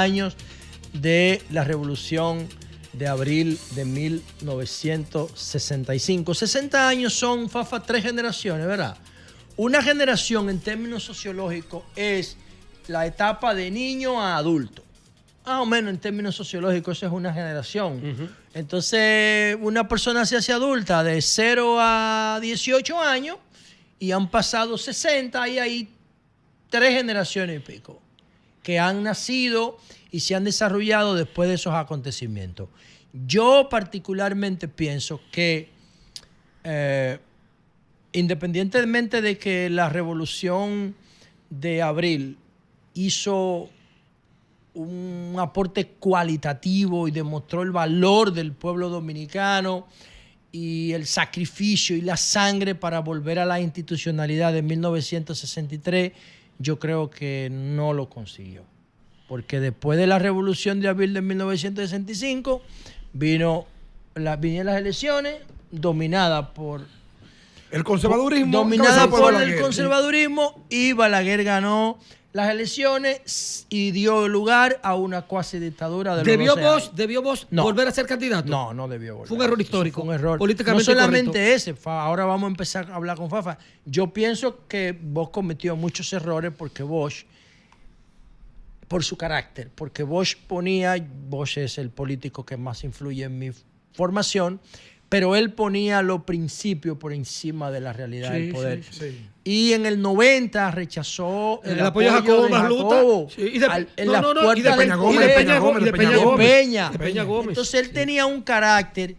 años de la Revolución de abril de 1965. 60 años son, Fafa, 3 generaciones, ¿verdad? Una generación en términos sociológicos es la etapa de niño a adulto. Más o menos en términos sociológicos eso es una generación. Entonces una persona se hace adulta de 0 a 18 años y han pasado 60 y hay 3 generaciones y pico que han nacido y se han desarrollado después de esos acontecimientos. Yo particularmente pienso que independientemente de que la Revolución de Abril hizo un aporte cualitativo y demostró el valor del pueblo dominicano y el sacrificio y la sangre para volver a la institucionalidad de 1963, yo creo que no lo consiguió. Porque después de la Revolución de Abril de 1965 vinieron las elecciones dominadas por el conservadurismo. Dominada por el conservadurismo, y Balaguer ganó las elecciones y dio lugar a una cuasi dictadura de los 12 años. ¿Debió Bosch volver a ser candidato? No debió volver. Fue un error histórico. Fue un error. Políticamente no solamente correcto. ese, ahora vamos a empezar a hablar con Fafa. Yo pienso que Bosch cometió muchos errores porque Bosch, por su carácter, porque Bosch es el político que más influye en mi formación, pero él ponía los principios por encima de la realidad del poder. Sí. Y en el 90 rechazó el apoyo a Jacobo Masluta. Y de Peña Gómez. Entonces él tenía un carácter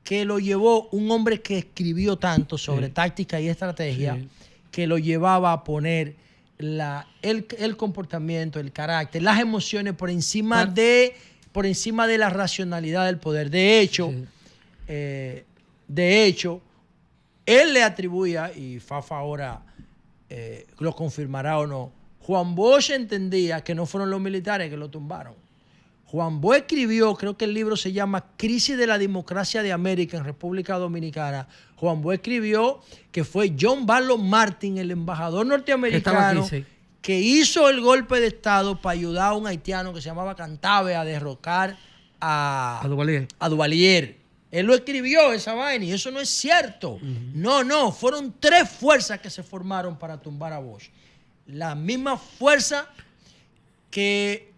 que lo llevó, un hombre que escribió tanto sobre táctica y estrategia, que lo llevaba a poner el comportamiento, el carácter, las emociones por encima de la racionalidad del poder. De hecho, él le atribuía, y Fafa ahora lo confirmará o no, Juan Bosch entendía que no fueron los militares que lo tumbaron. Juan Bosch escribió, creo que el libro se llama Crisis de la Democracia de América en República Dominicana. Juan Bosch escribió que fue John Barlow Martin, el embajador norteamericano, que hizo el golpe de Estado para ayudar a un haitiano que se llamaba Cantave a derrocar a Duvalier. Él lo escribió, esa vaina, y eso no es cierto. No, fueron 3 fuerzas que se formaron para tumbar a Bosch. La misma fuerza que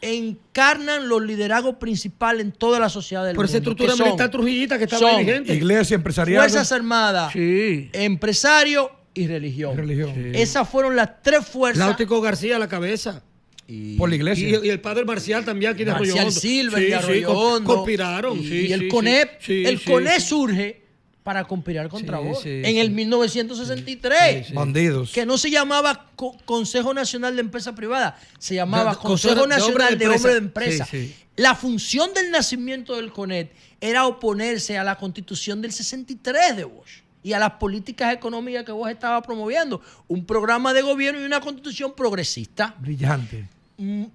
encarnan los liderazgos principales en toda la sociedad del mundo. Por esa estructura militar trujillita que estaba vigente. Iglesia, empresariado. Fuerzas armadas, empresario y religión. Esas fueron las 3 fuerzas. Náutico García a la cabeza. Por la iglesia. Y el padre Marcial también aquí de Arroyo Hondo. Marcial Silva de Arroyo Hondo. Conspiraron. Y el CONEP, surge para conspirar contra Bosch en el 1963. Bandidos. Que no se llamaba Consejo Nacional de Empresa Privada, se llamaba Consejo Nacional de Hombres de Empresa. La función del nacimiento del CONEP era oponerse a la Constitución del 63 de Bosch y a las políticas económicas que Bosch estaba promoviendo. Un programa de gobierno y una constitución progresista. Brillante.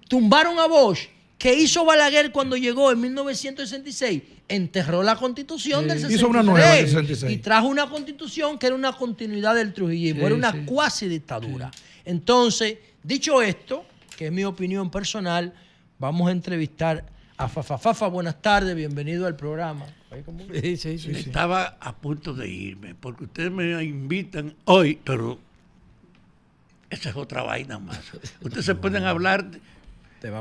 Tumbaron a Bosch. ¿Qué hizo Balaguer cuando llegó en 1966? Enterró la constitución del 63. Hizo una nueva del 66. Y trajo una constitución que era una continuidad del trujillismo. Era una cuasi dictadura. Entonces, dicho esto, que es mi opinión personal, vamos a entrevistar a Fafa. Fafa, buenas tardes, bienvenido al programa. Estaba a punto de irme, porque ustedes me invitan hoy, pero esa es otra vaina más. Ustedes se pueden hablar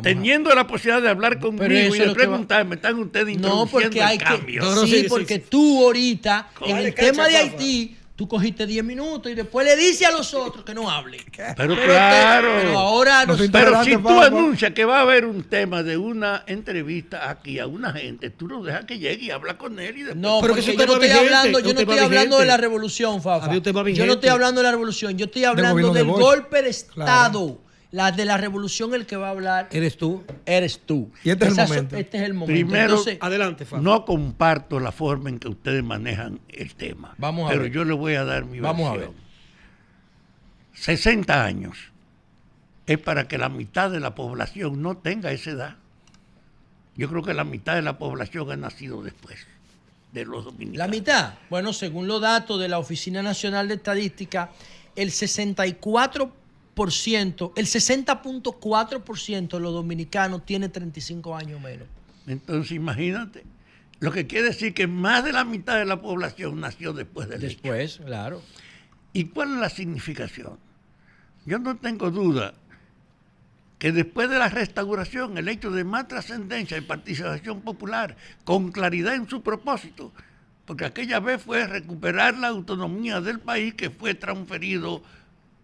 teniendo la posibilidad de hablar conmigo y de preguntarme, están ustedes introduciendo el cambio. Porque tú ahorita, en el tema de Haití, tú cogiste 10 minutos y después le dices a los otros que no hablen. Pero claro. Pero ahora pero si tú anuncias que va a haber un tema de una entrevista aquí a una gente, tú no dejas que llegue y habla con él y después. No, porque yo no estoy hablando de la revolución, Fafa. Yo no estoy hablando de la revolución, yo estoy hablando del golpe de Estado. La de la revolución, el que va a hablar eres tú. Y este es el momento. Este es el momento. Primero, entonces, adelante, Fafa. No comparto la forma en que ustedes manejan el tema. Pero yo le voy a dar mi versión. Vamos a ver. 60 años es para que la mitad de la población no tenga esa edad. Yo creo que la mitad de la población ha nacido después de los dominicanos. ¿La mitad? Bueno, según los datos de la Oficina Nacional de Estadística, el 64% el 60.4% de los dominicanos tiene 35 años menos. Entonces, imagínate. Lo que quiere decir que más de la mitad de la población nació después del hecho. Después, claro. ¿Y cuál es la significación? Yo no tengo duda que después de la restauración, el hecho de más trascendencia y participación popular, con claridad en su propósito, porque aquella vez fue recuperar la autonomía del país que fue transferido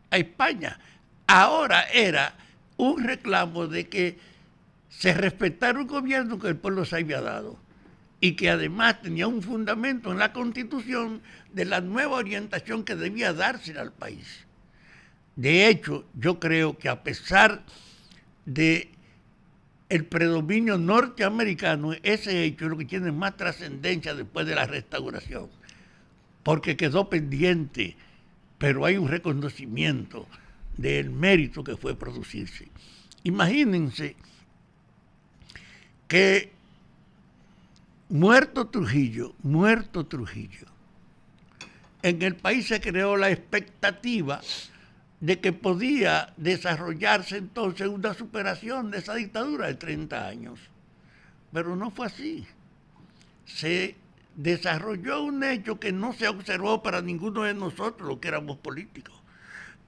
a España. Ahora era un reclamo de que se respetara un gobierno que el pueblo se había dado y que además tenía un fundamento en la Constitución de la nueva orientación que debía darse al país. De hecho, yo creo que a pesar de el predominio norteamericano, ese hecho es lo que tiene más trascendencia después de la restauración, porque quedó pendiente, pero hay un reconocimiento del mérito que fue producirse. Imagínense que muerto Trujillo, en el país se creó la expectativa de que podía desarrollarse entonces una superación de esa dictadura de 30 años. Pero no fue así. Se desarrolló un hecho que no se observó para ninguno de nosotros, los que éramos políticos.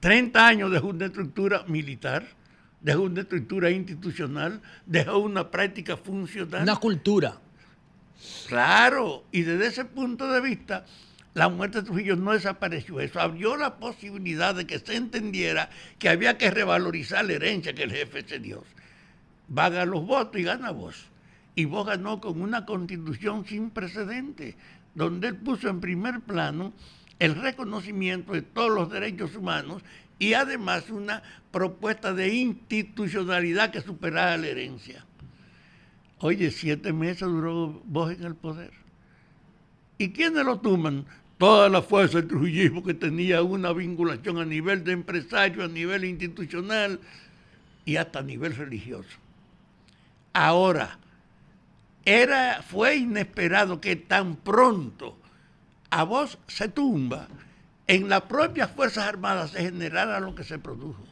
30 años dejó una estructura militar, dejó una estructura institucional, dejó una práctica funcional. Una cultura. Claro, y desde ese punto de vista, la muerte de Trujillo no desapareció. Eso abrió la posibilidad de que se entendiera que había que revalorizar la herencia que el jefe se dio. Vaga los votos y gana vos. Y vos ganó con una constitución sin precedentes, donde él puso en primer plano el reconocimiento de todos los derechos humanos y además una propuesta de institucionalidad que superara la herencia. Oye, 7 meses duró vos en el poder. ¿Y quiénes lo toman? Toda la fuerza del trujillismo que tenía una vinculación a nivel de empresario, a nivel institucional y hasta a nivel religioso. Ahora, fue inesperado que tan pronto a vos se tumba, en las propias Fuerzas Armadas se generara lo que se produjo.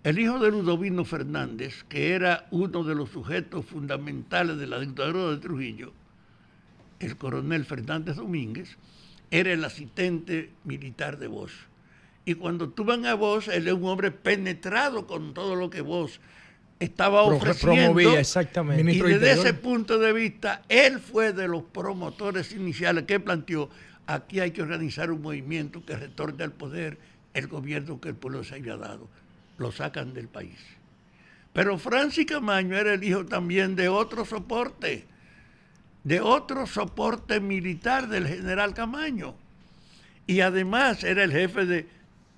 El hijo de Ludovino Fernández, que era uno de los sujetos fundamentales de la dictadura de Trujillo, el coronel Fernández Domínguez, era el asistente militar de Bosch. Y cuando tuvan a Bosch, él es un hombre penetrado con todo lo que Bosch estaba ofreciendo. Promovía, exactamente. Y desde ese punto de vista, él fue de los promotores iniciales que planteó, aquí hay que organizar un movimiento que retorne al poder el gobierno que el pueblo se había dado. Lo sacan del país. Pero Francis Camaño era el hijo también de otro soporte militar del general Camaño. Y además era el jefe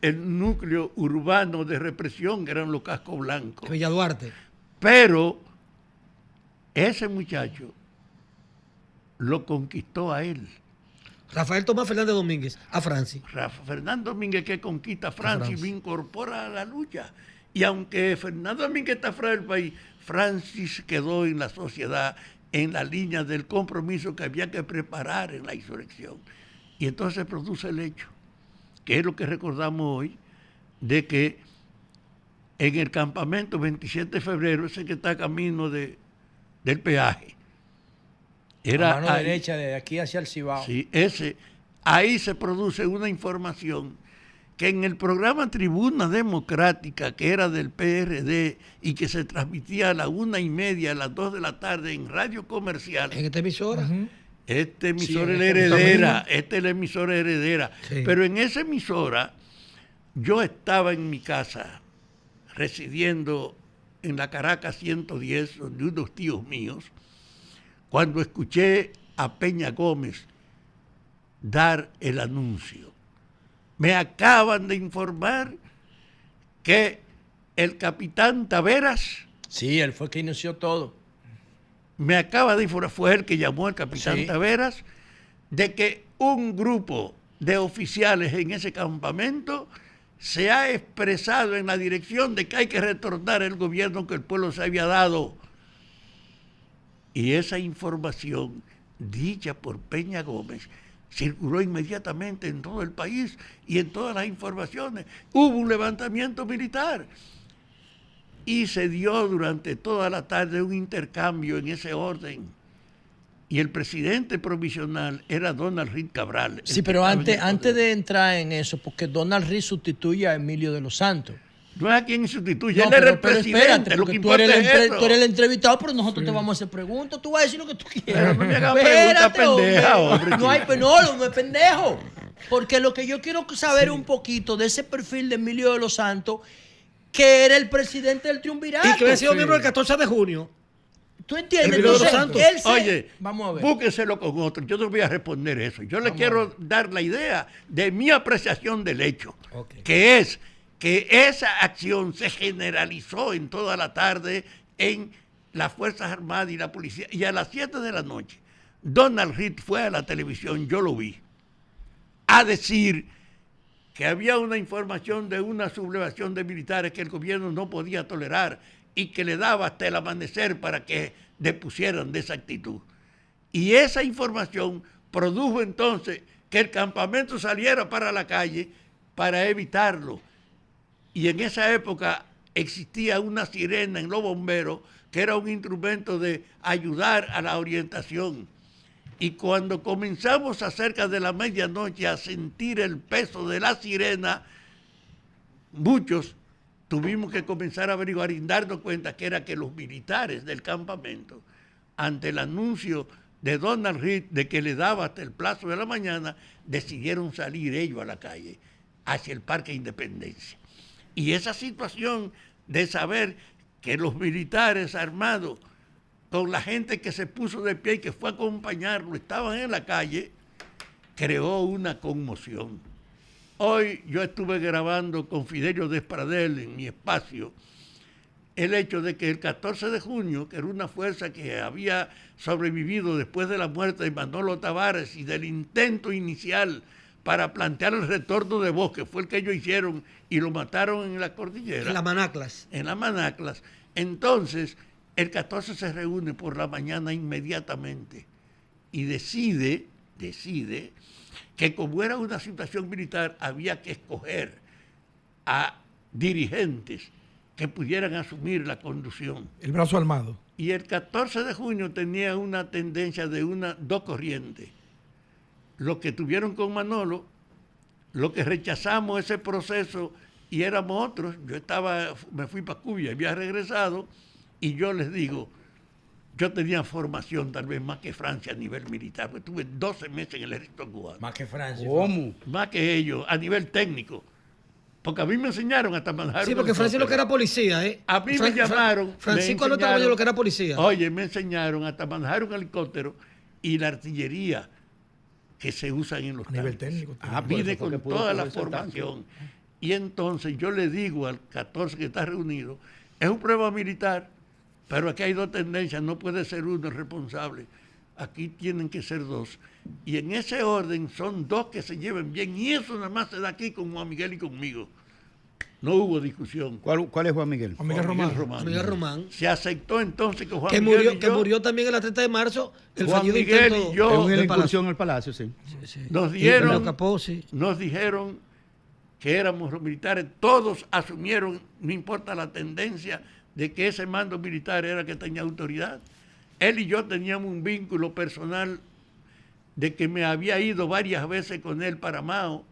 del núcleo urbano de represión, que eran los cascos blancos. Villa Duarte. Pero ese muchacho lo conquistó a él. Rafael Tomás Fernández Domínguez, a Francis. Fernando Domínguez, que conquista a Francis, lo incorpora a la lucha. Y aunque Fernando Domínguez está fuera del país, Francis quedó en la sociedad en la línea del compromiso que había que preparar en la insurrección. Y entonces se produce el hecho, que es lo que recordamos hoy, de que en el campamento 27 de febrero, ese que está camino del peaje, era a mano derecha, de aquí hacia el Cibao. Sí, ahí se produce una información que en el programa Tribuna Democrática, que era del PRD y que se transmitía a las 1:30, a las 2 de la tarde en Radio Comercial. ¿En esta emisora? Esta emisora es la heredera, esta es la emisora heredera. Sí. Pero en esa emisora, yo estaba en mi casa, residiendo en la Caracas 110, donde unos tíos míos, cuando escuché a Peña Gómez dar el anuncio. Me acaban de informar que el capitán Taveras... Sí, él fue el que inició todo. Me acaba de informar, fue él que llamó al capitán Taveras, de que un grupo de oficiales en ese campamento se ha expresado en la dirección de que hay que retornar el gobierno que el pueblo se había dado. Y esa información, dicha por Peña Gómez, circuló inmediatamente en todo el país y en todas las informaciones. Hubo un levantamiento militar y se dio durante toda la tarde un intercambio en ese orden. Y el presidente provisional era Donald Reed Cabral. Sí, pero antes de entrar en eso, porque Donald Reed sustituye a Emilio de los Santos. No es a quien sustituye, No, él era el pero presidente. espérate, Lo que porque importa es eso. tú eres el entrevistado, pero nosotros te vamos a hacer preguntas. Tú vas a decir lo que tú quieras. No me hagas preguntas pendejas, hombre. No hay, no es pendejo. Porque lo que yo quiero saber un poquito de ese perfil de Emilio de los Santos, que era el presidente del triunvirato. Y que había sido miembro el 14 de junio. ¿Tú entiendes? Emilio de los Entonces, Santos. Oye, vamos a ver. búsquenselo con otro. Yo no voy a responder eso. Yo le quiero dar la idea de mi apreciación del hecho, que es que esa acción se generalizó en toda la tarde en las Fuerzas Armadas y la policía. Y a las 7 de la noche, Donald Reed fue a la televisión, yo lo vi, a decir que había una información de una sublevación de militares que el gobierno no podía tolerar y que le daba hasta el amanecer para que depusieran de esa actitud. Y esa información produjo entonces que el campamento saliera para la calle para evitarlo. Y en esa época existía una sirena en los bomberos que era un instrumento de ayudar a la orientación. Y cuando comenzamos a cerca de la medianoche a sentir el peso de la sirena, muchos tuvimos que comenzar a averiguar y darnos cuenta que era que los militares del campamento, ante el anuncio de Donald Reed de que le daba hasta el plazo de la mañana, decidieron salir ellos a la calle, hacia el Parque Independencia. Y esa situación de saber que los militares armados, con la gente que se puso de pie y que fue a acompañarlo, estaban en la calle, creó una conmoción. Hoy yo estuve grabando con Fidelio Despradel en mi espacio el hecho de que el 14 de junio, que era una fuerza que había sobrevivido después de la muerte de Manolo Tavares y del intento inicial para plantear el retorno de Bosch, que fue el que ellos hicieron y lo mataron en la cordillera. En las Manaclas. En las Manaclas. Entonces, el 14 se reúne por la mañana inmediatamente y decide que como era una situación militar, había que escoger a dirigentes que pudieran asumir la conducción. El brazo armado. Y el 14 de junio tenía una tendencia de dos corrientes. Los que tuvieron con Manolo, los que rechazamos ese proceso y éramos otros. Me fui para Cuba, había regresado y yo les digo, yo tenía formación tal vez más que Francia a nivel militar, porque tuve 12 meses en el ejército cubano. Más que Francia. ¿Cómo? Más que ellos, a nivel técnico. Porque a mí me enseñaron hasta manejar. Sí, porque Francisco lo que era policía, ¿eh? A mí me llamaron. Francisco no estaba lo que era policía. Oye, me enseñaron hasta manejar un helicóptero y la artillería que se usan en los tanques. A nivel técnico. Vine con toda la formación. Y entonces yo le digo al 14 que está reunido, es un prueba militar, pero aquí hay dos tendencias, no puede ser uno el responsable. Aquí tienen que ser dos. Y en ese orden son dos que se lleven bien. Y eso nada más se da aquí con Juan Miguel y conmigo. No hubo discusión. ¿Cuál es Juan Miguel? Juan Miguel Román. Juan Miguel Román. Se aceptó entonces que Juan Que Miguel murió, y yo, que murió también el 30 de marzo. El Juan fallido Miguel intento y yo En una del incursión al Palacio, sí. nos Y dieron, Capó, sí. nos dijeron que éramos los militares. Todos asumieron, no importa la tendencia, de que ese mando militar era el que tenía autoridad. Él y yo teníamos un vínculo personal de que me había ido varias veces con él para Mao,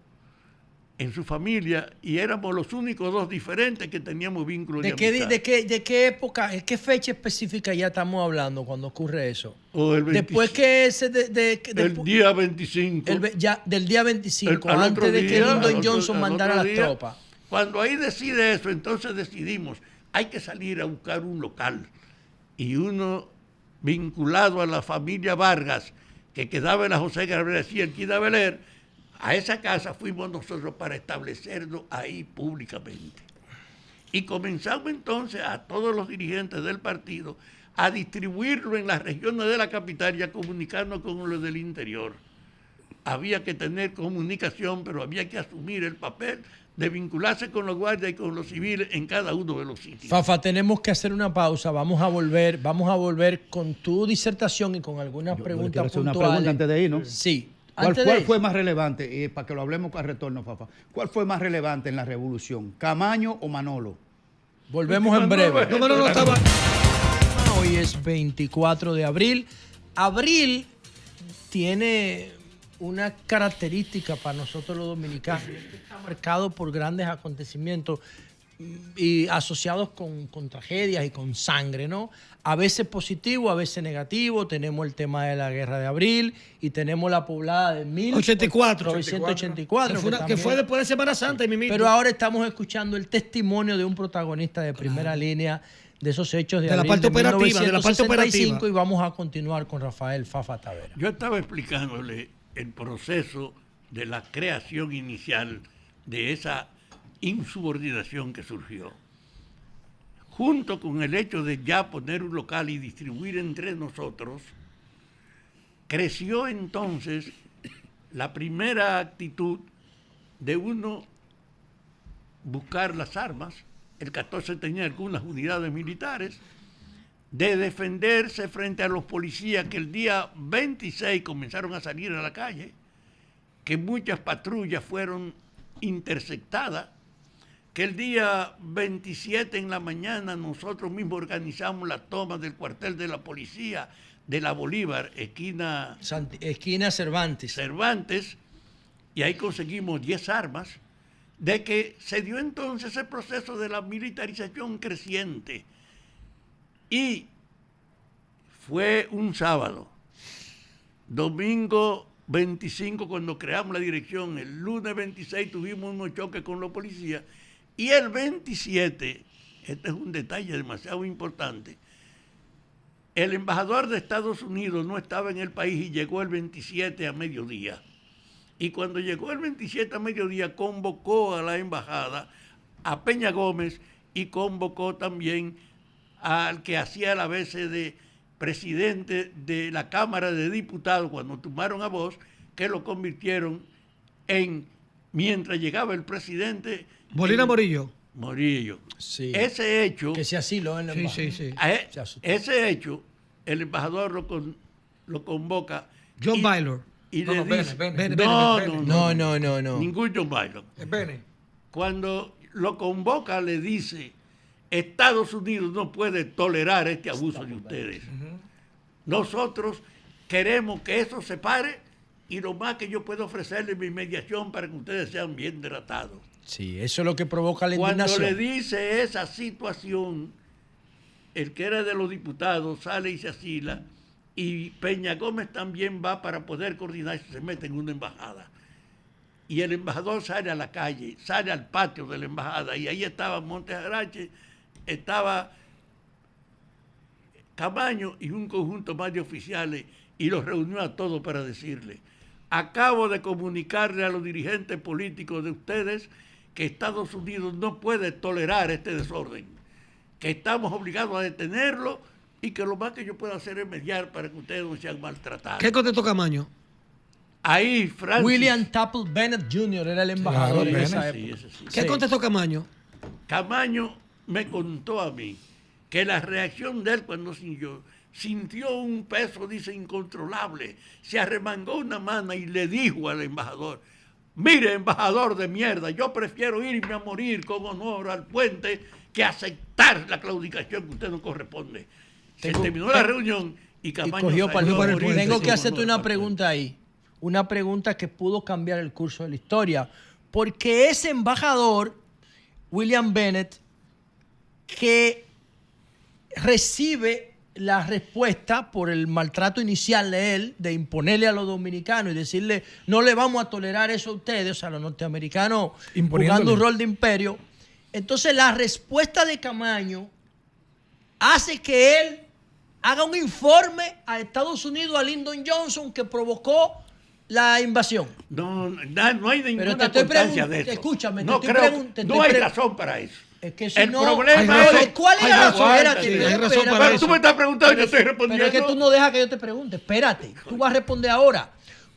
en su familia, y éramos los únicos dos diferentes que teníamos vínculos de amistad. ¿De qué época, en qué fecha específica ya estamos hablando cuando ocurre eso? O el 25, Después que ese... el día 25. Del día 25, al antes otro de que día, Lyndon al otro- Johnson al mandara otro las día, tropas. Cuando ahí decide eso, entonces decidimos, hay que salir a buscar un local. Y uno vinculado a la familia Vargas, que quedaba en la José Gabriel y el Quida Beler, a esa casa fuimos nosotros para establecernos ahí públicamente. Y comenzamos entonces a todos los dirigentes del partido a distribuirlo en las regiones de la capital y a comunicarnos con los del interior. Había que tener comunicación, pero había que asumir el papel de vincularse con los guardias y con los civiles en cada uno de los sitios. Fafa, tenemos que hacer una pausa. Vamos a volver con tu disertación y con algunas preguntas quiero hacer puntuales. una pregunta antes de ir, ¿no? Sí. ¿Cuál fue más relevante? Para que lo hablemos al retorno, Fafa. ¿Cuál fue más relevante en la revolución? ¿Camaño o Manolo? Volvemos en breve. No, Manolo estaba... Hoy es 24 de abril. Abril tiene una característica para nosotros los dominicanos. Está marcado por grandes acontecimientos y asociados con tragedias y con sangre, ¿no? A veces positivo, a veces negativo. Tenemos el tema de la guerra de abril y tenemos la poblada de 1984. Que fue después de Semana Santa. Pero ahora estamos escuchando el testimonio de un protagonista de primera línea de esos hechos de abril de 1965 y vamos a continuar con Rafael Fafa Tavera. Yo estaba explicándole el proceso de la creación inicial de esa insubordinación que surgió, junto con el hecho de ya poner un local y distribuir entre nosotros. Creció entonces la primera actitud de uno buscar las armas. El 14 tenía algunas unidades militares, de defenderse frente a los policías que el día 26 comenzaron a salir a la calle, que muchas patrullas fueron interceptadas, que el día 27 en la mañana nosotros mismos organizamos la toma del cuartel de la policía de la Bolívar, esquina Cervantes, y ahí conseguimos 10 armas, de que se dio entonces el proceso de la militarización creciente. Y fue un sábado, domingo 25 cuando creamos la dirección, el lunes 26 tuvimos unos choques con los policías, y el 27, este es un detalle demasiado importante, el embajador de Estados Unidos no estaba en el país y llegó el 27 a mediodía. Y cuando llegó el 27 a mediodía, convocó a la embajada, a Peña Gómez, y convocó también al que hacía la vez de presidente de la Cámara de Diputados cuando tomaron a voz, que lo convirtieron en, mientras llegaba el presidente... Molina Morillo. Morillo. Sí. Ese hecho... Que se asiló en la embajada. Sí. Ese hecho, el embajador lo convoca... John Baylor. Y le dice... Bene. No. Ningún John Baylor. Es Bene. Cuando lo convoca, le dice... Estados Unidos no puede tolerar este abuso de ustedes. Nosotros queremos que eso se pare y lo más que yo puedo ofrecerle mi mediación para que ustedes sean bien tratados. Sí, eso es lo que provoca la indignación. Cuando le dice esa situación, el que era de los diputados sale y se asila, y Peña Gómez también va para poder coordinar si se mete en una embajada. Y el embajador sale a la calle, sale al patio de la embajada, y ahí estaba Montes Arache, estaba Camaño y un conjunto más de oficiales, y los reunió a todos para decirle: acabo de comunicarle a los dirigentes políticos de ustedes que Estados Unidos no puede tolerar este desorden, que estamos obligados a detenerlo y que lo más que yo puedo hacer es mediar para que ustedes no sean maltratados. ¿Qué contestó Camaño? Ahí Francis... William Tapple Bennett Jr. era el embajador en esa época. Sí. ¿Qué contestó Camaño? Camaño me contó a mí que la reacción de él cuando sintió un peso, dice, incontrolable. Se arremangó una mano y le dijo al embajador: mire, embajador de mierda, yo prefiero irme a morir con honor al puente que aceptar la claudicación que usted no corresponde. Se terminó la reunión y Camaño cogió para el puente. Tengo que hacerte una pregunta ahí. Una pregunta que pudo cambiar el curso de la historia. Porque ese embajador, William Bennett, que recibe la respuesta por el maltrato inicial de él, de imponerle a los dominicanos y decirle: no le vamos a tolerar eso a ustedes, o sea, los norteamericanos jugando un rol de imperio. Entonces la respuesta de Camaño hace que él haga un informe a Estados Unidos, a Lyndon Johnson, que provocó la invasión. No hay ninguna Pero te constancia de eso. Escúchame, no hay razón para eso. Es que si el no, problema es... ¿Cuál es la razón? Hay razón para eso. Tú me estás preguntando y yo estoy respondiendo. Pero es que tú no dejas que yo te pregunte. Espérate, tú vas a responder ahora.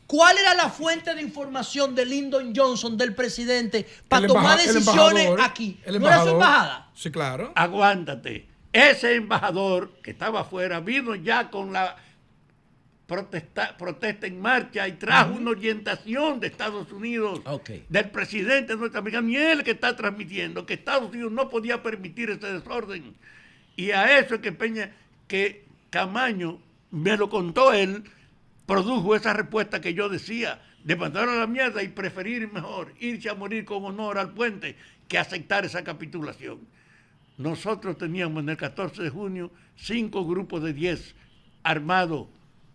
¿Cuál era la fuente de información de Lyndon Johnson, del presidente, para tomar decisiones aquí? ¿No era su embajada? Sí, claro. Aguántate. Ese embajador que estaba afuera vino ya con la protesta en marcha y trajo una orientación de Estados Unidos, del presidente norteamericano, y él que está transmitiendo que Estados Unidos no podía permitir ese desorden. Y a eso es que Camaño, me lo contó él, produjo esa respuesta que yo decía, de mandar a la mierda y preferir mejor irse a morir con honor al puente que aceptar esa capitulación. Nosotros teníamos en el 14 de junio 5 grupos de 10 armados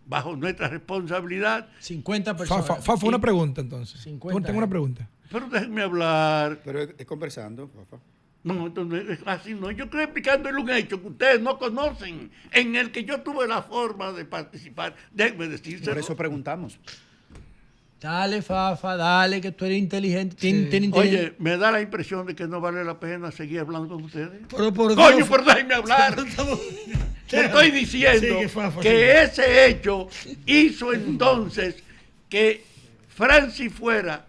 bajo nuestra responsabilidad. 50 personas. Fafa, una pregunta entonces. 50. Tengo una pregunta. Pero déjenme hablar. Pero es conversando, Fafa. No, entonces así no. Yo estoy explicándole un hecho que ustedes no conocen, en el que yo tuve la forma de participar. Déjenme decírselo. Por eso preguntamos. Dale, Fafa, dale, que tú eres inteligente. Oye, me da la impresión de que no vale la pena seguir hablando con ustedes. Pero por Coño, Dios, pero déjenme hablar. Te estoy diciendo que ese hecho hizo entonces que Francis fuera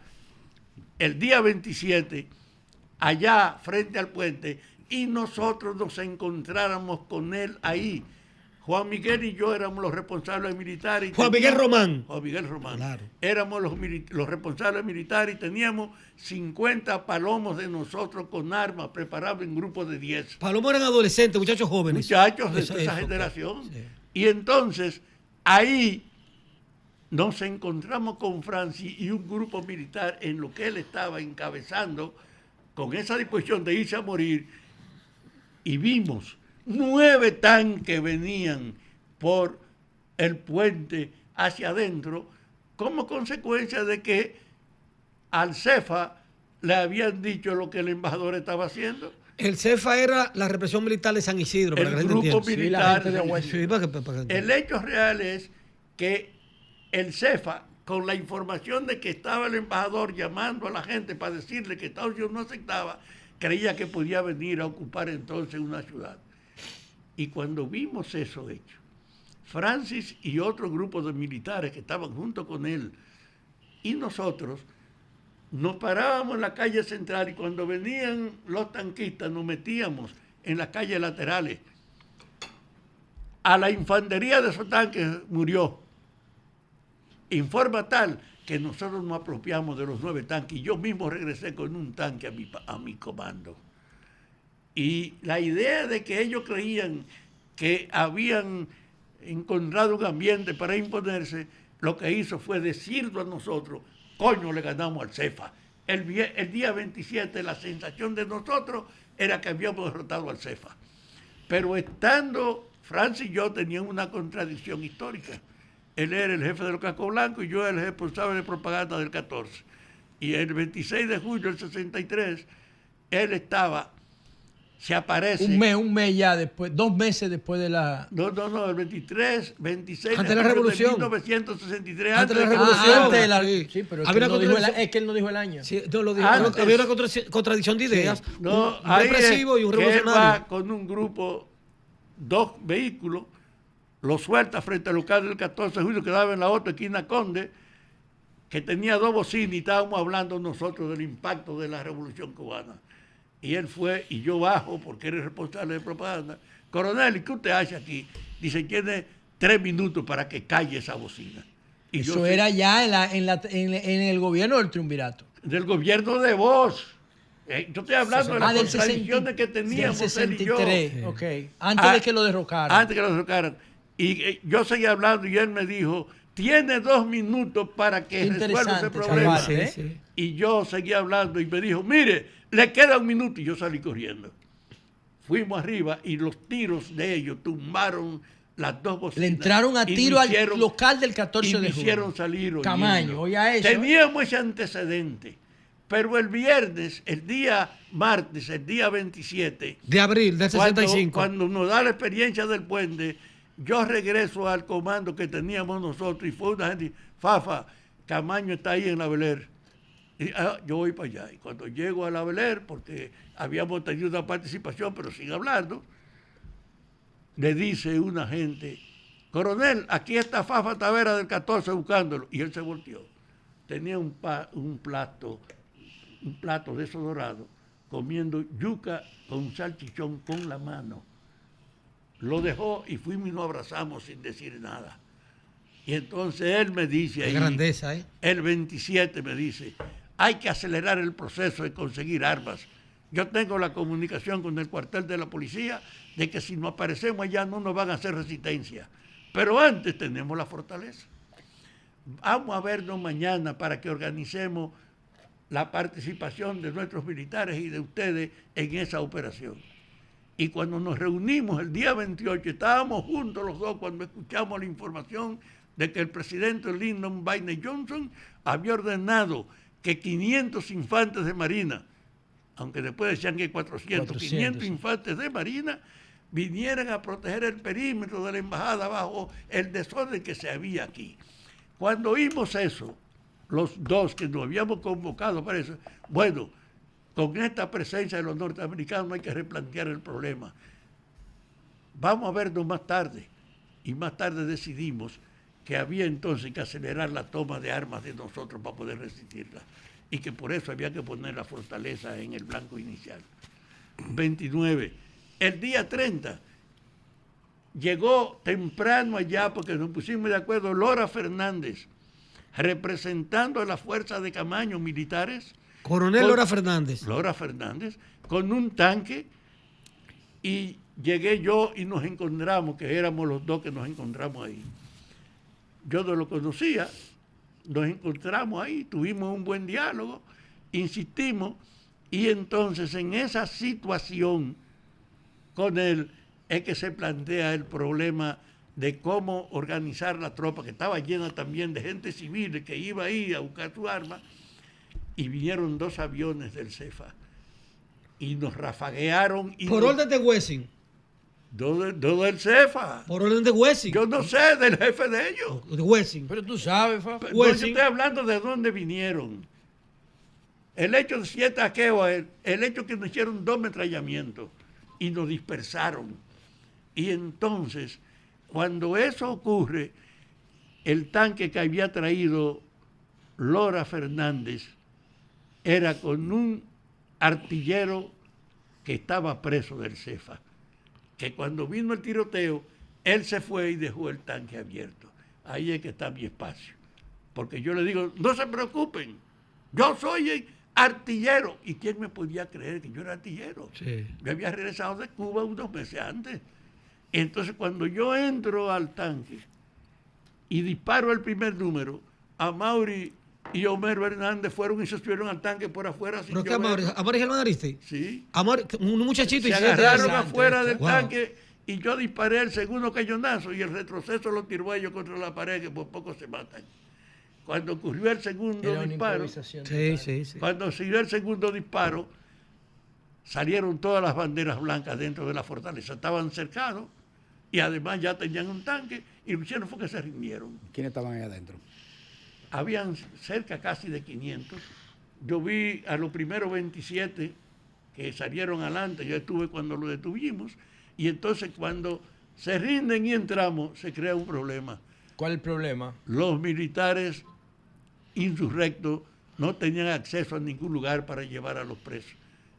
el día 27 allá frente al puente y nosotros nos encontráramos con él ahí. Juan Miguel y yo éramos los responsables militares. Juan Miguel Román. Juan Miguel Román. Claro. Éramos los responsables militares y teníamos 50 palomos de nosotros con armas preparados en grupos de 10. Palomos eran adolescentes, muchachos jóvenes. Muchachos de esa generación. Sí. Y entonces ahí nos encontramos con Francis y un grupo militar en lo que él estaba encabezando con esa disposición de irse a morir y vimos 9 tanques venían por el puente hacia adentro como consecuencia de que al CEFA le habían dicho lo que el embajador estaba haciendo. El CEFA era la represión militar de San Isidro. El grupo militar. Sí, el hecho real es que el CEFA, con la información de que estaba el embajador llamando a la gente para decirle que Estados Unidos no aceptaba, creía que podía venir a ocupar entonces una ciudad. Y cuando vimos eso hecho, Francis y otro grupo de militares que estaban junto con él y nosotros nos parábamos en la calle central y cuando venían los tanquistas nos metíamos en las calles laterales. A la infantería de esos tanques murió. En forma tal que nosotros nos apropiamos de los 9 tanques y yo mismo regresé con un tanque a mi comando. Y la idea de que ellos creían que habían encontrado un ambiente para imponerse, lo que hizo fue decirlo a nosotros, coño, le ganamos al CEFA. El día 27 la sensación de nosotros era que habíamos derrotado al CEFA. Pero estando, Francis y yo teníamos una contradicción histórica. Él era el jefe de los Cascos Blancos y yo era el responsable de propaganda del 14. Y el 26 de julio del 63, él estaba... Se aparece. Un mes ya después, 2 meses después de la... No, el 26 antes de la revolución. De 1963. Antes de la revolución. Antes de la... Sí, pero es que él no dijo el año. Sí, no lo dijo. Había una contradicción de ideas. Sí. No, un represivo y un revolucionario. Él va con un grupo, 2 vehículos, lo suelta frente al local del 14 de julio que daba en la otra esquina Conde, que tenía 2 bocinas y estábamos hablando nosotros del impacto de la revolución cubana. Y él fue, y yo bajo, porque era responsable de propaganda. Coronel, ¿y qué usted hace aquí? Dice, tiene 3 minutos para que calle esa bocina. Y eso era ya en el gobierno del triunvirato. Del gobierno de Bosch. Yo estoy hablando de las contradicciones que teníamos del 63, él y yo. Okay. Antes de que lo derrocaran. Antes de que lo derrocaran. Y yo seguía hablando y él me dijo, tiene 2 minutos para que resuelva ese problema. Sí. Y yo seguía hablando y me dijo, mire, le queda 1 minuto y yo salí corriendo. Fuimos arriba y los tiros de ellos tumbaron las 2 bocinas. Le entraron a tiro al local del 14 de julio. Y me hicieron salir. Camaño, oiga eso. Teníamos ese antecedente. Pero el viernes, el día martes, el día 27 de abril del 65. Cuando nos da la experiencia del puente, yo regreso al comando que teníamos nosotros y fue una gente, Fafa, Camaño está ahí en la Beler. Y, yo voy para allá. Y cuando llego a la Beler, porque habíamos tenido una participación, pero sin hablarnos, le dice una gente, coronel, aquí está Fafa Tavera del 14 buscándolo. Y él se volteó. Tenía un plato de esos dorados, comiendo yuca con salchichón con la mano. Lo dejó y fuimos y nos abrazamos sin decir nada. Y entonces él me dice ahí, grandeza, el 27 me dice, hay que acelerar el proceso de conseguir armas. Yo tengo la comunicación con el cuartel de la policía de que si no aparecemos allá no nos van a hacer resistencia. Pero antes tenemos la fortaleza. Vamos a vernos mañana para que organicemos la participación de nuestros militares y de ustedes en esa operación. Y cuando nos reunimos el día 28, estábamos juntos los dos cuando escuchamos la información de que el presidente Lyndon B. Johnson había ordenado que 500 infantes de marina, aunque después decían que 400, 500 infantes de marina, vinieran a proteger el perímetro de la embajada bajo el desorden que se había aquí. Cuando oímos eso, los dos que nos habíamos convocado para eso, bueno, con esta presencia de los norteamericanos hay que replantear el problema. Vamos a vernos más tarde. Y más tarde decidimos que había entonces que acelerar la toma de armas de nosotros para poder resistirla. Y que por eso había que poner la fortaleza en el blanco inicial. 29. El día 30 llegó temprano allá porque nos pusimos de acuerdo Lora Fernández, representando a la fuerza de Camaño militares. Coronel Lora Fernández. Lora Fernández, con un tanque, y llegué yo y nos encontramos, que éramos los dos que nos encontramos ahí. Yo no lo conocía, nos encontramos ahí, tuvimos un buen diálogo, insistimos, y entonces en esa situación con él es que se plantea el problema de cómo organizar la tropa, que estaba llena también de gente civil que iba ahí a buscar su arma, y vinieron 2 aviones del CEFA y nos rafaguearon. Y por orden de Wessing. Todo del CEFA. Por orden de Wessing. Yo no sé del jefe de ellos. De Wessing. Pero tú sabes, Fafa. No, yo estoy hablando de dónde vinieron. El hecho de 7 aqueos, el hecho que nos hicieron 2 ametrallamientos y nos dispersaron. Y entonces, cuando eso ocurre, el tanque que había traído Lora Fernández era con un artillero que estaba preso del CEFA, que cuando vino el tiroteo, él se fue y dejó el tanque abierto. Ahí es que está mi espacio. Porque yo le digo, no se preocupen, yo soy el artillero. ¿Y quién me podía creer que yo era artillero? Sí. Yo había regresado de Cuba unos meses antes. Entonces, cuando yo entro al tanque y disparo el primer número, Amaury y Homero Hernández fueron y se subieron al tanque por afuera. ¿Pero qué Amaury Germán Ariste? Sí. Un muchachito. Se agarraron afuera del tanque y yo disparé el segundo cañonazo y el retroceso lo tiró ellos contra la pared, que por poco se matan. Cuando ocurrió el segundo disparo, cuando siguió el segundo disparo, salieron todas las banderas blancas dentro de la fortaleza. Estaban cercados y además ya tenían un tanque y lo hicieron fue que se rindieron. ¿Quiénes estaban ahí adentro? Habían cerca casi de 500. Yo vi a los primeros 27 que salieron adelante, yo estuve cuando lo detuvimos, y entonces cuando se rinden y entramos, se crea un problema. ¿Cuál es el problema? Los militares insurrectos no tenían acceso a ningún lugar para llevar a los presos.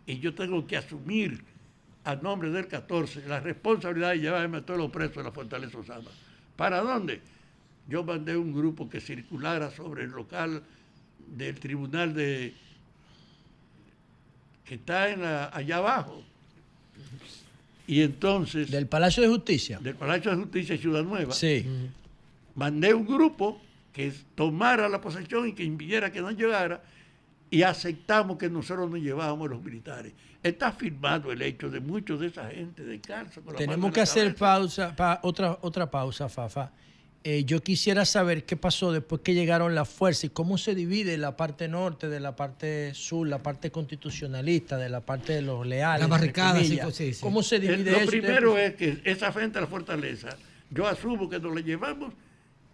Y yo tengo que asumir a nombre del 14 la responsabilidad de llevarme a todos los presos de la Fortaleza Osama. ¿Para dónde? Yo mandé un grupo que circulara sobre el local del tribunal que está allá abajo. Y entonces... ¿Del Palacio de Justicia? Del Palacio de Justicia de Ciudad Nueva. Sí. Mandé un grupo que tomara la posesión y que impidiera que no llegara, y aceptamos que nosotros nos llevábamos los militares. Está firmado el hecho de muchos de esa gente de cárcel. Tenemos que hacer otra pausa, Fafa. Yo quisiera saber qué pasó después que llegaron las fuerzas y cómo se divide la parte norte de la parte sur, la parte constitucionalista, de la parte de los leales. La barricada, sí. ¿Cómo se divide eso? Lo primero es que esa frente a la fortaleza, yo asumo que nos la llevamos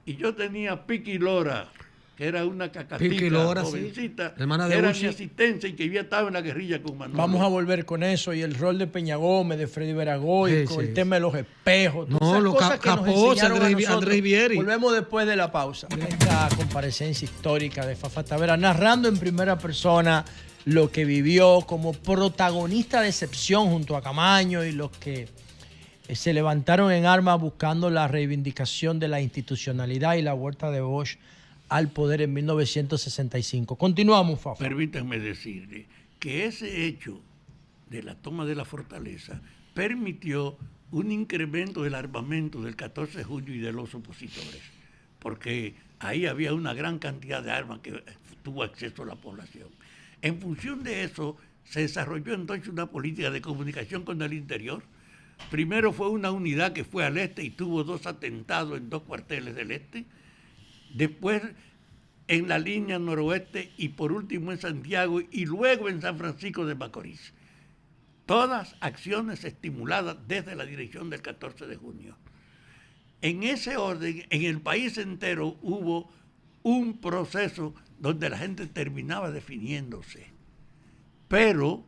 y yo tenía Piqui Lora, que era una cacatica jovencita, sí. Hermana de que era Uchi. mi asistente y que había estado en la guerrilla con Manuel. Vamos a volver con eso y el rol de Peña Gómez, de Freddy Veragoico, el tema de los espejos, no, esas cosas que nos enseñaron a nosotros. Andrés Vieri. Volvemos después de la pausa. Esta comparecencia histórica de Fafa Tavera, narrando en primera persona lo que vivió como protagonista de excepción junto a Camaño y los que se levantaron en armas buscando la reivindicación de la institucionalidad y la vuelta de Bosch al poder en 1965. Continuamos, Fafa. Permítanme decirle que ese hecho de la toma de la fortaleza permitió un incremento del armamento del 14 de junio y de los opositores, porque ahí había una gran cantidad de armas que tuvo acceso a la población. En función de eso, se desarrolló entonces una política de comunicación con el interior. Primero fue una unidad que fue al este y tuvo 2 atentados en 2 cuarteles del este. Después en la línea noroeste y por último en Santiago y luego en San Francisco de Macorís. Todas acciones estimuladas desde la dirección del 14 de junio. En ese orden, en el país entero hubo un proceso donde la gente terminaba definiéndose. Pero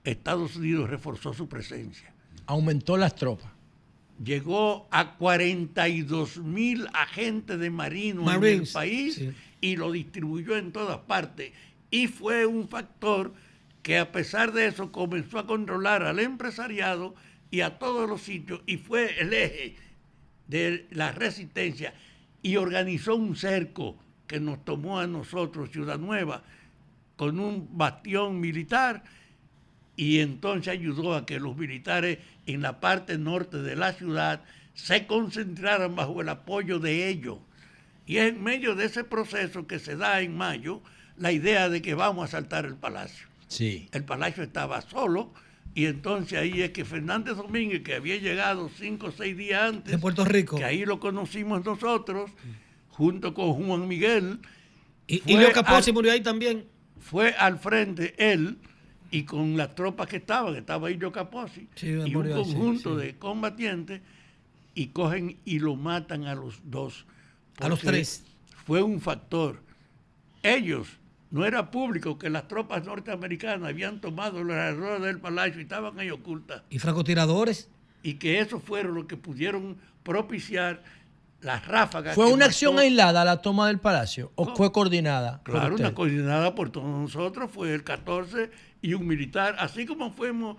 Estados Unidos reforzó su presencia. Aumentó las tropas. Llegó a 42,000 agentes de Marines en el país, sí, y lo distribuyó en todas partes. Y fue un factor que a pesar de eso comenzó a controlar al empresariado y a todos los sitios y fue el eje de la resistencia y organizó un cerco que nos tomó a nosotros, Ciudad Nueva, con un bastión militar y entonces ayudó a que los militares en la parte norte de la ciudad se concentraran bajo el apoyo de ellos. Y es en medio de ese proceso que se da en mayo la idea de que vamos a asaltar el palacio. Sí. El palacio estaba solo y entonces ahí es que Fernández Domínguez, que había llegado 5 o 6 días antes, de Puerto Rico, que ahí lo conocimos nosotros, junto con Juan Miguel. Y Leo Capozzi murió ahí también. Fue al frente él y con las tropas que estaba ahí Leo Capozzi, sí, y un conjunto de combatientes, y cogen y lo matan a los 2. A los 3. Fue un factor. Ellos, no era público que las tropas norteamericanas habían tomado los alrededores del palacio y estaban ahí ocultas. Y francotiradores. Y que esos fueron los que pudieron propiciar las ráfagas. ¿Fue una acción aislada la toma del palacio o fue coordinada? Claro, una coordinada por todos nosotros. Fue el 14 y un militar. Así como fuimos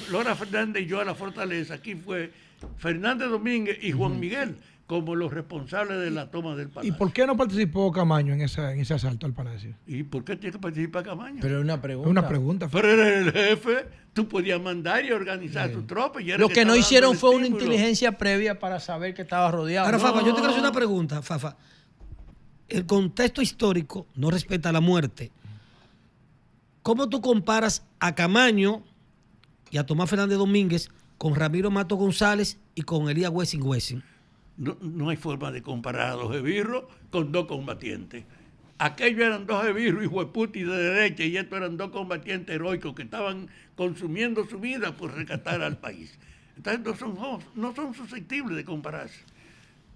Lora Fernández y yo a la fortaleza, aquí fue Fernández Domínguez y Juan Miguel como los responsables de la toma del palacio. ¿Y por qué no participó Camaño en ese asalto al palacio? ¿Y por qué tiene que participar Camaño? Pero es una pregunta. Una pregunta. Pero era el jefe, tú podías mandar y organizar su tropa. Y lo que no hicieron fue una inteligencia previa para saber que estaba rodeado. Ahora, Fafa, yo te quiero hacer una pregunta, Fafa. El contexto histórico no respeta la muerte. ¿Cómo tú comparas a Camaño y a Tomás Fernández Domínguez con Ramiro Mato González y con Elías Wessing? No hay forma de comparar a 2 esbirros con 2 combatientes. Aquellos eran 2 esbirros, hijo de puta y de derecha, y estos eran 2 combatientes heroicos que estaban consumiendo su vida por rescatar al país. Entonces no son susceptibles de compararse.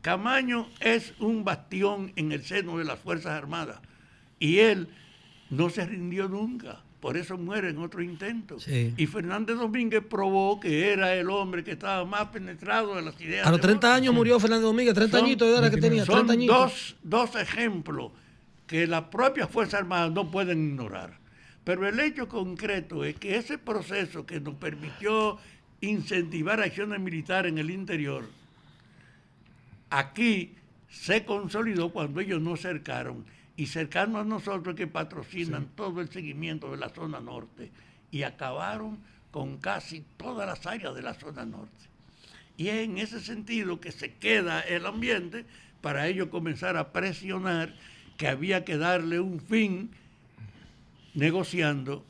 Camaño es un bastión en el seno de las Fuerzas Armadas y él no se rindió nunca. Por eso muere en otro intento. Sí. Y Fernández Domínguez probó que era el hombre que estaba más penetrado de las ideas. A los 30 años murió Fernández Domínguez, 30 añitos de edad que tenía. 30 añitos. Dos ejemplos que las propias Fuerzas Armadas no pueden ignorar. Pero el hecho concreto es que ese proceso que nos permitió incentivar acciones militares en el interior, aquí se consolidó cuando ellos nos cercaron. Y cercanos a nosotros que patrocinan todo el seguimiento de la zona norte. Y acabaron con casi todas las áreas de la zona norte. Y es en ese sentido que se queda el ambiente para ellos comenzar a presionar que había que darle un fin negociando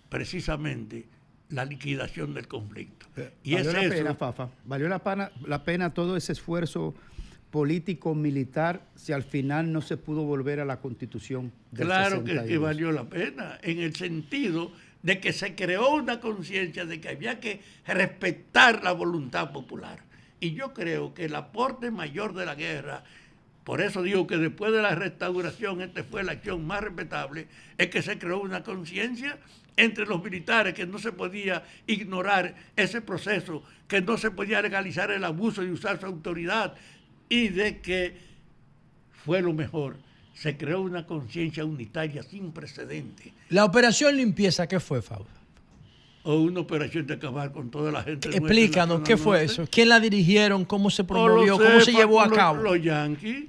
precisamente la liquidación del conflicto. Y valió la pena, Fafa, valió la pena todo ese esfuerzo político, militar, si al final no se pudo volver a la Constitución del 62. Claro que valió la pena, en el sentido de que se creó una conciencia de que había que respetar la voluntad popular. Y yo creo que el aporte mayor de la guerra, por eso digo que después de la restauración, esta fue la acción más respetable, es que se creó una conciencia entre los militares que no se podía ignorar ese proceso, que no se podía legalizar el abuso y usar su autoridad, y de que fue lo mejor. Se creó una conciencia unitaria sin precedentes. La operación limpieza, ¿qué fue, Fausto? o una operación de acabar con toda la gente. Explícanos, ¿qué fue eso? ¿Quién la dirigieron? ¿Cómo se O promovió? los ¿Cómo se cepas, llevó a cabo? Los Yankees.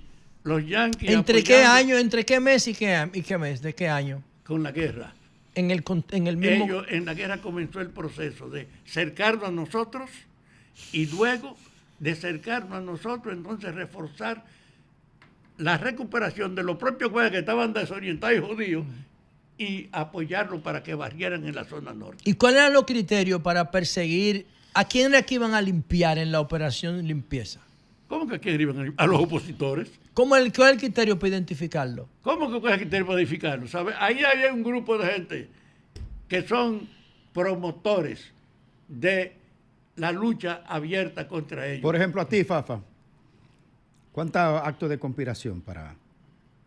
¿Entre qué año, entre qué mes y qué mes? ¿De qué año? Con la guerra. En el mismo... Ellos, en la guerra comenzó el proceso de cercarnos a nosotros y luego de cercarnos a nosotros, entonces reforzar la recuperación de los propios güeyes que estaban desorientados y judíos y apoyarlos para que barrieran en la zona norte. ¿Y cuáles eran los criterios para perseguir a quién era que iban a limpiar en la operación limpieza? ¿Cómo que aquí iban a los opositores? ¿Cuál es el criterio para identificarlo? ¿Cómo que cuál es el criterio para identificarlo? ¿Sabe? Ahí hay un grupo de gente que son promotores de la lucha abierta contra ellos. Por ejemplo, a ti, Fafa, ¿cuántos actos de conspiración para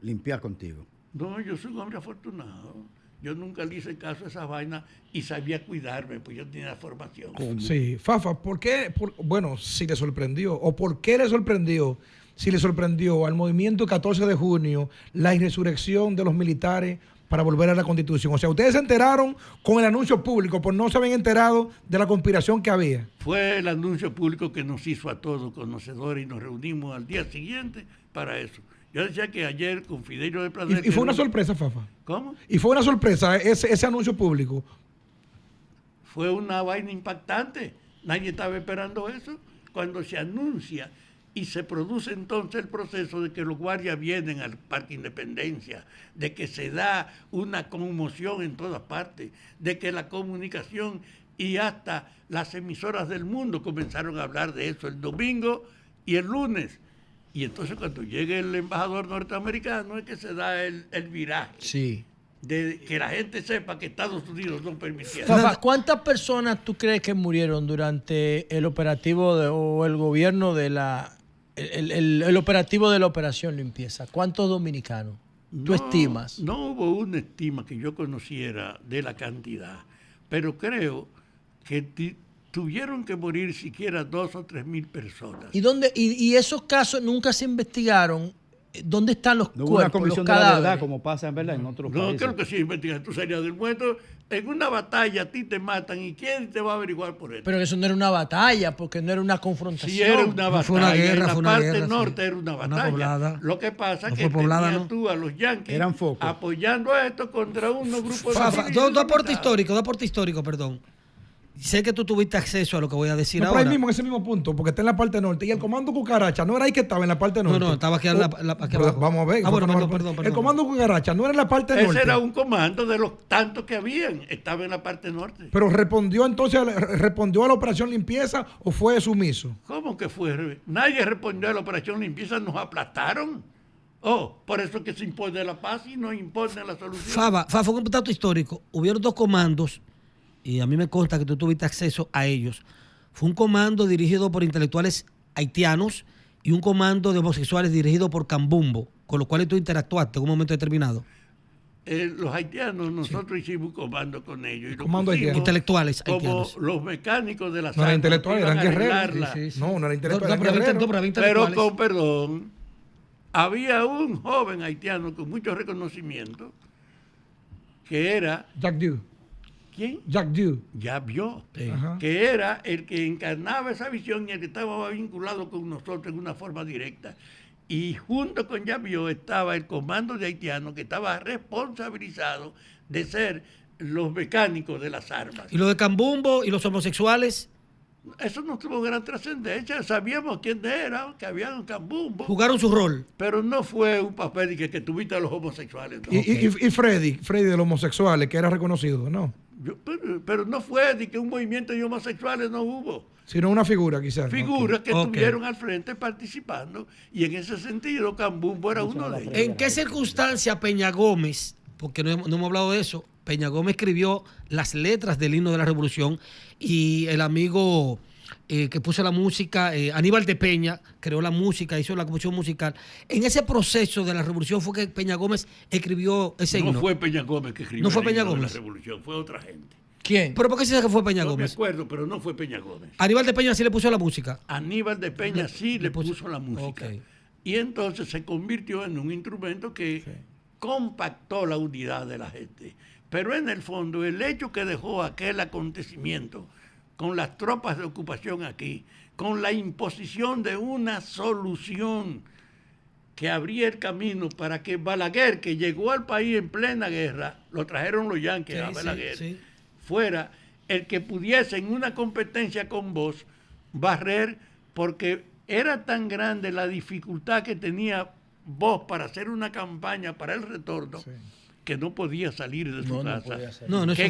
limpiar contigo? No, yo soy un hombre afortunado. Yo nunca le hice caso a esa vaina y sabía cuidarme, pues yo tenía formación. Sí, Fafa, ¿por qué? Bueno, si le sorprendió, o por qué le sorprendió, si le sorprendió al movimiento 14 de junio la insurrección de los militares para volver a la Constitución. O sea, ustedes se enteraron con el anuncio público, pues no se habían enterado de la conspiración que había. Fue el anuncio público que nos hizo a todos conocedores y nos reunimos al día siguiente para eso. Yo decía que ayer con Fidelio de Pradel... Y fue una sorpresa, Fafa. ¿Cómo? Y fue una sorpresa ese anuncio público. Fue una vaina impactante. Nadie estaba esperando eso. Cuando se anuncia y se produce entonces el proceso de que los guardias vienen al Parque Independencia, de que se da una conmoción en todas partes, de que la comunicación y hasta las emisoras del mundo comenzaron a hablar de eso el domingo y el lunes. Y entonces cuando llegue el embajador norteamericano es que se da el viraje. Sí. De que la gente sepa que Estados Unidos no permitía. Fafa, ¿cuántas personas tú crees que murieron durante el operativo o el gobierno de el operativo de la operación limpieza? ¿Cuántos dominicanos? ¿Tú estimas? No hubo una estima que yo conociera de la cantidad, pero creo que tuvieron que morir siquiera 2 o 3 mil personas. ¿Y esos casos nunca se investigaron? ¿Dónde están los No hubo una cuerpos, los comisión de la cadáveres? verdad, como pasa en verdad en otros países. No, creo que sí investigan. Tú salías del muerto, en una batalla a ti te matan y ¿quién te va a averiguar por eso? Pero eso no era una batalla, porque no era una confrontación. Sí era una batalla. Fue una guerra, en la fue una parte guerra, norte sí. era una Una batalla. poblada. Lo que pasa es No que fue poblada, tenías ¿no? tú a los yanquis Eran focos. apoyando a esto contra unos grupos Fafa, de dos aportes históricos, perdón. Sé que tú tuviste acceso a lo que voy a decir No, pero ahora. ahí mismo, en ese mismo punto, porque está en la parte norte. Y el comando Cucaracha, ¿no era ahí que estaba en la parte norte? No, estaba aquí, aquí Pero abajo. vamos a ver. Bueno, fue perdón. El comando Cucaracha no era en la parte norte. Ese era un comando de los tantos que habían. Estaba en la parte norte. Pero respondió entonces, respondió a la operación limpieza o fue sumiso. ¿Cómo que fue? Nadie respondió a la operación limpieza, nos aplastaron. Oh, por eso que se impone la paz y no impone la solución. Fafa, un dato histórico. Hubieron 2 comandos, y a mí me consta que tú tuviste acceso a ellos. Fue un comando dirigido por intelectuales haitianos y un comando de homosexuales dirigido por Cambumbo, con los cuales tú interactuaste en un momento determinado. Los haitianos, nosotros hicimos un comando con ellos. Y lo Comando pusimos haitiano. Intelectuales como haitianos. los mecánicos de las No eran armas intelectuales, que eran iban a guerreros. arreglarla. Sí, sí. No era intelectual, No, eran pero guerreros. había Pero intelectuales. con perdón, había un joven haitiano con mucho reconocimiento que era, Jack Dew. ¿quién? Jack Dew. Ya vio, Ajá. que era el que encarnaba esa visión y el que estaba vinculado con nosotros en una forma directa. Y junto con Yavió estaba el comando de haitianos que estaba responsabilizado de ser los mecánicos de las armas. Y lo de Cambumbo y los homosexuales Eso no tuvo gran trascendencia. Sabíamos quién era, que había un Cambumbo, jugaron su rol. pero no fue un papel de que tuviste a los homosexuales. ¿No? Y Freddy de los homosexuales, que era reconocido, ¿no? Pero no fue de que un movimiento de homosexuales no hubo. Sino una figura, quizás. Figuras que Ok. estuvieron al frente participando y en ese sentido Cambumbo era uno de ellos. ¿En qué circunstancia Peña Gómez, porque no hemos hablado de eso, Peña Gómez escribió las letras del himno de la revolución y el amigo que puso la música, Aníbal de Peña, creó la música, hizo la composición musical? En ese proceso de la revolución fue que Peña Gómez escribió ese himno. No fue Peña Gómez que escribió No fue el Peña himno de Gómez. la revolución, fue otra gente. ¿Quién? ¿Pero por qué se dice que fue Peña No me Gómez? acuerdo, pero no fue Peña Gómez. Aníbal de Peña sí le puso la música. Aníbal de Peña sí le le puso- puso la música. Ok. Y entonces se convirtió en un instrumento que compactó la unidad de la gente. Pero en el fondo, el hecho que dejó aquel acontecimiento con las tropas de ocupación aquí, con la imposición de una solución que abría el camino para que Balaguer, que llegó al país en plena guerra, lo trajeron los yanquis a Balaguer, fuera el que pudiese en una competencia con vos barrer, porque era tan grande la dificultad que tenía vos para hacer una campaña para el retorno, que no podía salir de su casa, que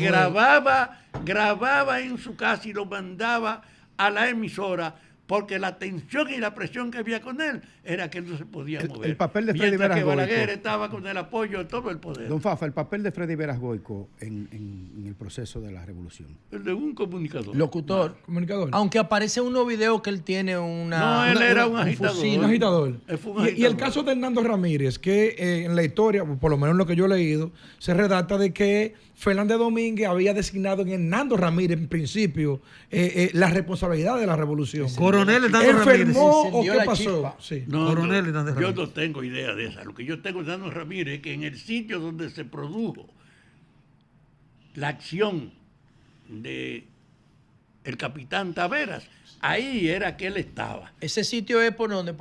grababa en su casa y lo mandaba a la emisora, porque la tensión y la presión que había con él era que él no se podía mover. El papel de Freddy Veras Goico. Balaguer estaba con el apoyo de todo el poder. Don Fafa, el papel de Freddy Veras Goico en el proceso de la revolución. El de un comunicador. Locutor. Comunicador. Aunque aparece unos videos que él tiene una... No, él era un agitador. Un agitador. Él fue un agitador. Y el caso de Hernando Ramírez, que en la historia, por lo menos en lo que yo he leído, se redacta de que Fernández Domínguez había designado en Hernando Ramírez, en principio, la responsabilidad de la revolución. Coronel Hernando Ramírez. ¿Enfermó o qué pasó? Sí. No, Coronel Hernando yo Ramírez. no tengo idea de esa. Lo que yo tengo de Hernando Ramírez es que en el sitio donde se produjo la acción de el capitán Taveras, ahí era que él estaba. Ese sitio es por donde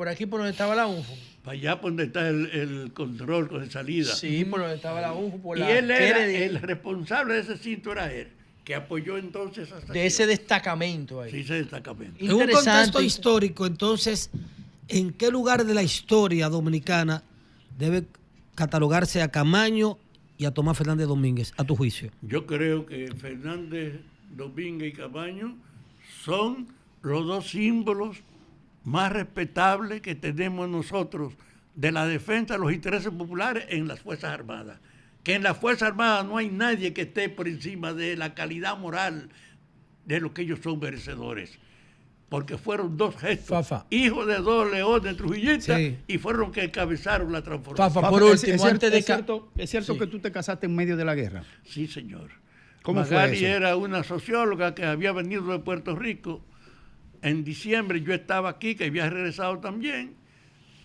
estaba la UNFO. Para allá por donde está el control de salida. Sí, por donde estaba la UNFO. Por Y la él era Kennedy, el responsable de ese sitio, era él, que apoyó entonces esa acción. de ese destacamento ahí. Sí, ese destacamento. En un Interesante. contexto histórico, entonces, ¿en qué lugar de la historia dominicana debe catalogarse a Camaño y a Tomás Fernández Domínguez, a tu juicio? Yo creo que Fernández Domínguez y Camaño son los dos símbolos más respetables que tenemos nosotros de la defensa de los intereses populares en las Fuerzas Armadas. Que en las Fuerzas Armadas no hay nadie que esté por encima de la calidad moral de lo que ellos son merecedores. Porque fueron dos gestos, hijos de dos leones trujillistas, y fueron los que encabezaron la transformación. Fafa, por último, ¿Es cierto que tú te casaste en medio de la guerra? Sí, señor. ¿Cómo Magali fue eso? era una socióloga que había venido de Puerto Rico. En diciembre yo estaba aquí, que había regresado también,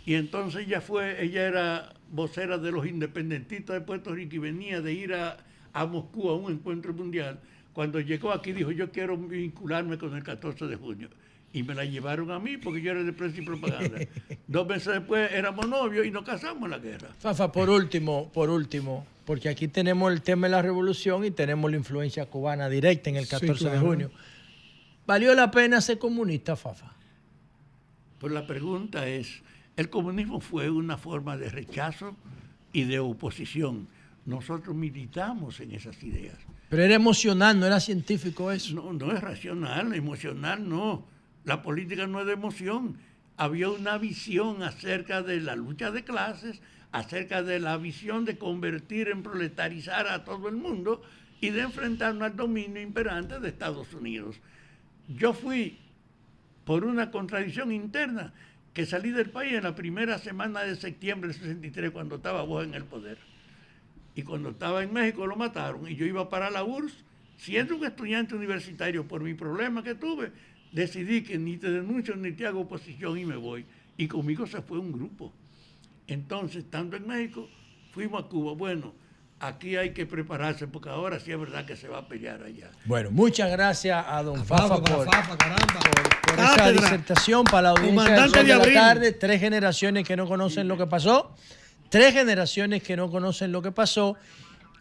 y entonces ella era vocera de los independentistas de Puerto Rico y venía de ir a Moscú a un encuentro mundial. Cuando llegó aquí dijo, yo quiero vincularme con el 14 de junio. Y me la llevaron a mí porque yo era de prensa y propaganda. 2 meses después éramos novios y nos casamos en la guerra. Fafa, por último, porque aquí tenemos el tema de la revolución y tenemos la influencia cubana directa en el 14 de junio. ¿Valió la pena ser comunista, Fafa? Pues la pregunta es, el comunismo fue una forma de rechazo y de oposición. Nosotros militamos en esas ideas. Pero era emocional, no era científico eso. No es racional, emocional no. La política no es de emoción. Había una visión acerca de la lucha de clases, acerca de la visión de convertir en proletarizar a todo el mundo y de enfrentarnos al dominio imperante de Estados Unidos. Yo fui por una contradicción interna que salí del país en la primera semana de septiembre del 63 cuando estaba vos en el poder. Y cuando estaba en México lo mataron y yo iba para la URSS, siendo un estudiante universitario por mi problema que tuve, decidí que ni te denuncio ni te hago oposición y me voy. Y conmigo se fue un grupo. Entonces, estando en México, fuimos a Cuba. Bueno, aquí hay que prepararse porque ahora sí es verdad que se va a pelear allá. Bueno, muchas gracias a don Fafa por esa Cátedra. disertación para la audiencia de la tarde. 3 generaciones que no conocen lo que pasó. 3 generaciones que no conocen lo que pasó.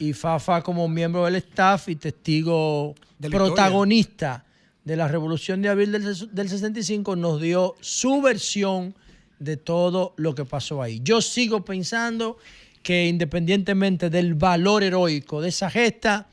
Y Fafa como miembro del staff y testigo protagonista de la Revolución de Abril del 65 nos dio su versión de todo lo que pasó ahí. Yo sigo pensando que independientemente del valor heroico de esa gesta,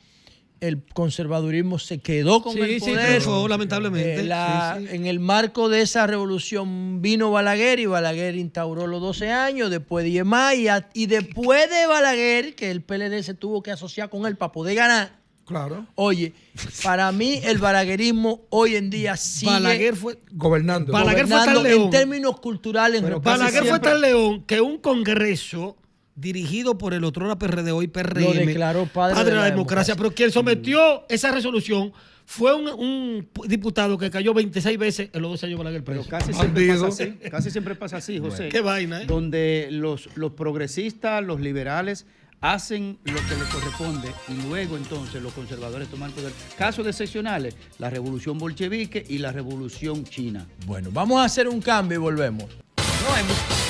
el conservadurismo se quedó con el poder. Sí, lamentablemente. En el marco de esa revolución vino Balaguer y Balaguer instauró los 12 años, después 10 más y después de Balaguer, que el PLD se tuvo que asociar con él para poder ganar. Claro. Oye, para mí el balaguerismo hoy en día sigue Balaguer fue gobernando. Balaguer fue tan en león. términos culturales. Balaguer fue tan león que un congreso dirigido por el otrora PRD, hoy PRM, lo declaró padre de la democracia, pero quien sometió esa resolución fue un diputado que cayó 26 veces en los 12 años de Balaguer. Pero casi siempre pasa así, casi siempre pasa así, José. Qué vaina, ¿eh? Donde los progresistas, los liberales hacen lo que les corresponde y luego entonces los conservadores toman el poder. Casos excepcionales, la revolución bolchevique y la revolución china. Bueno, vamos a hacer un cambio y volvemos. No, hemos